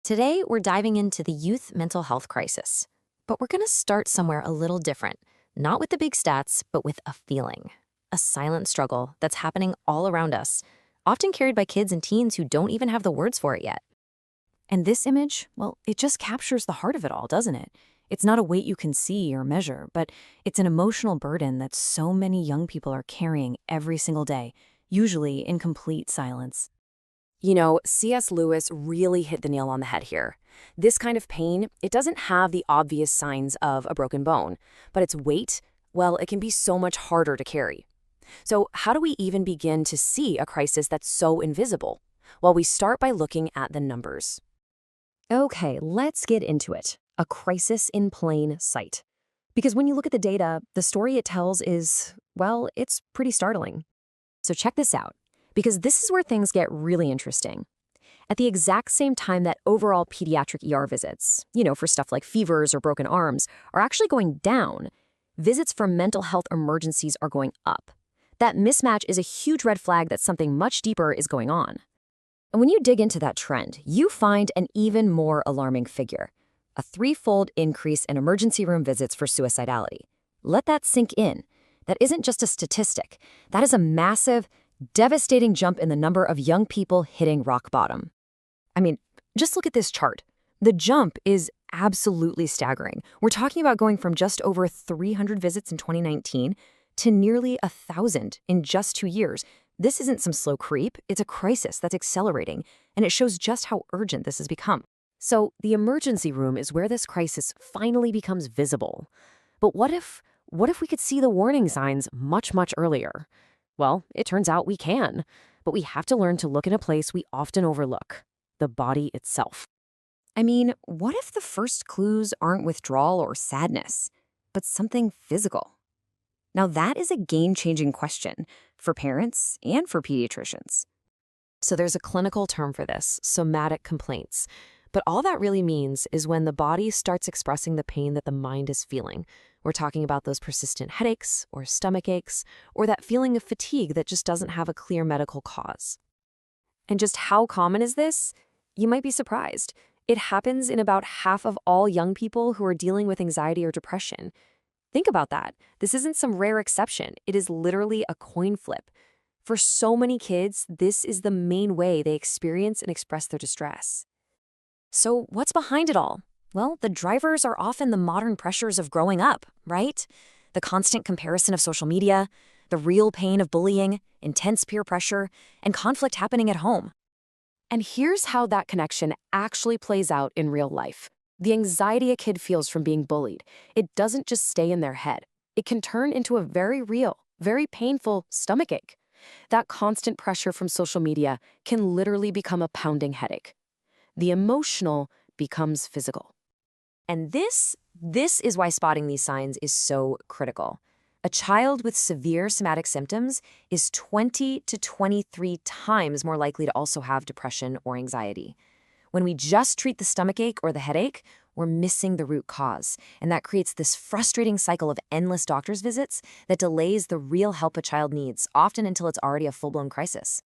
Today, we're diving into the youth mental health crisis. But we're going to start somewhere a little different, not with the big stats, but with a feeling, a silent struggle that's happening all around us, often carried by kids and teens who don't even have the words for it yet. And this image, well, it just captures the heart of it all, doesn't it? It's not a weight you can see or measure, but it's an emotional burden that so many young people are carrying every single day, usually in complete silence. C.S. Lewis really hit the nail on the head here. This kind of pain, it doesn't have the obvious signs of a broken bone, but its weight, well, it can be so much harder to carry. So how do we even begin to see a crisis that's so invisible? Well, we start by looking at the numbers. Okay, let's get into it. A crisis in plain sight. Because when you look at the data, the story it tells is, well, it's pretty startling. So check this out, because this is where things get really interesting. At the exact same time that overall pediatric ER visits, for stuff like fevers or broken arms, are actually going down, visits for mental health emergencies are going up. That mismatch is a huge red flag that something much deeper is going on. And when you dig into that trend, you find an even more alarming figure, a threefold increase in emergency room visits for suicidality. Let that sink in. That isn't just a statistic. That is a massive, devastating jump in the number of young people hitting rock bottom. I mean, just look at this chart. The jump is absolutely staggering. We're talking about going from just over 300 visits in 2019 to nearly 1,000 in just 2 years. This isn't some slow creep, it's a crisis that's accelerating, and it shows just how urgent this has become. So the emergency room is where this crisis finally becomes visible. But what if we could see the warning signs much, much earlier? Well, it turns out we can, but we have to learn to look in a place we often overlook, the body itself. I mean, what if the first clues aren't withdrawal or sadness, but something physical? Now that is a game-changing question for parents and for pediatricians. So there's a clinical term for this, somatic complaints. But all that really means is when the body starts expressing the pain that the mind is feeling. We're talking about those persistent headaches or stomach aches or that feeling of fatigue that just doesn't have a clear medical cause. And just how common is this? You might be surprised. It happens in about half of all young people who are dealing with anxiety or depression. Think about that. This isn't some rare exception. It is literally a coin flip. For so many kids, this is the main way they experience and express their distress. So what's behind it all? Well, the drivers are often the modern pressures of growing up, right? The constant comparison of social media, the real pain of bullying, intense peer pressure, and conflict happening at home. And here's how that connection actually plays out in real life. The anxiety a kid feels from being bullied, it doesn't just stay in their head. It can turn into a very real, very painful stomachache. That constant pressure from social media can literally become a pounding headache. The emotional becomes physical. And this is why spotting these signs is so critical. A child with severe somatic symptoms is 20 to 23 times more likely to also have depression or anxiety. When we just treat the stomachache or the headache, we're missing the root cause, and that creates this frustrating cycle of endless doctor's visits that delays the real help a child needs, often until it's already a full-blown crisis.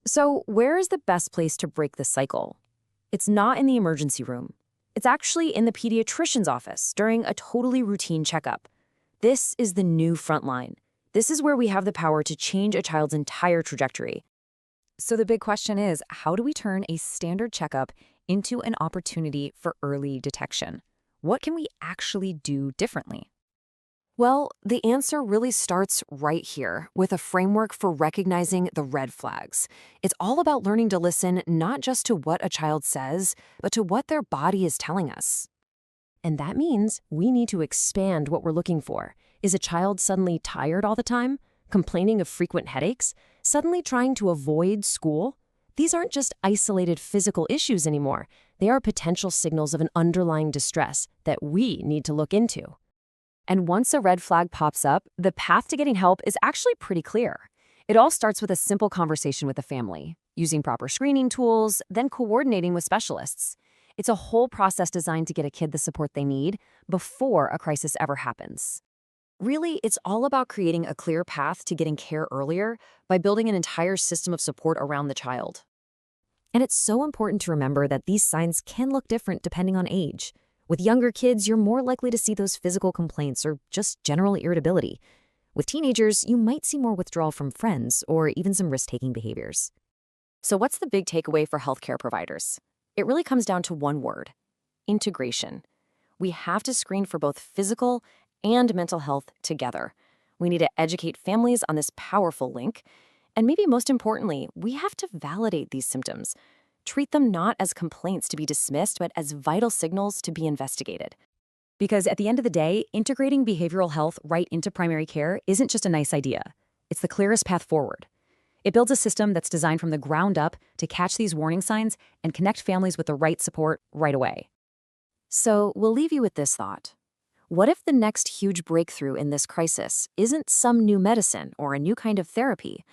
So where is the best place to break the cycle? It's not in the emergency room. It's actually in the pediatrician's office during a totally routine checkup. This is the new front line. This is where we have the power to change a child's entire trajectory. So the big question is, how do we turn a standard checkup into an opportunity for early detection? What can we actually do differently? Well, the answer really starts right here with a framework for recognizing the red flags. It's all about learning to listen not just to what a child says, but to what their body is telling us. And that means we need to expand what we're looking for. Is a child suddenly tired all the time? Complaining of frequent headaches? Suddenly trying to avoid school? These aren't just isolated physical issues anymore. They are potential signals of an underlying distress that we need to look into. And once a red flag pops up, the path to getting help is actually pretty clear. It all starts with a simple conversation with the family, using proper screening tools, then coordinating with specialists. It's a whole process designed to get a kid the support they need before a crisis ever happens. Really, it's all about creating a clear path to getting care earlier by building an entire system of support around the child. And it's so important to remember that these signs can look different depending on age. With younger kids, you're more likely to see those physical complaints or just general irritability. With teenagers, you might see more withdrawal from friends or even some risk-taking behaviors. So what's the big takeaway for healthcare providers? It really comes down to one word: integration. We have to screen for both physical and mental health together. We need to educate families on this powerful link. And maybe most importantly, we have to validate these symptoms. Treat them not as complaints to be dismissed, but as vital signals to be investigated. Because at the end of the day, integrating behavioral health right into primary care isn't just a nice idea. It's the clearest path forward. It builds a system that's designed from the ground up to catch these warning signs and connect families with the right support right away. So we'll leave you with this thought. What if the next huge breakthrough in this crisis isn't some new medicine or a new kind of therapy,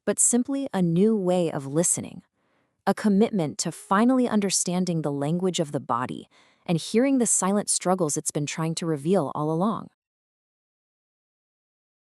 but simply a new way of listening? A commitment to finally understanding the language of the body and hearing the silent struggles it's been trying to reveal all along.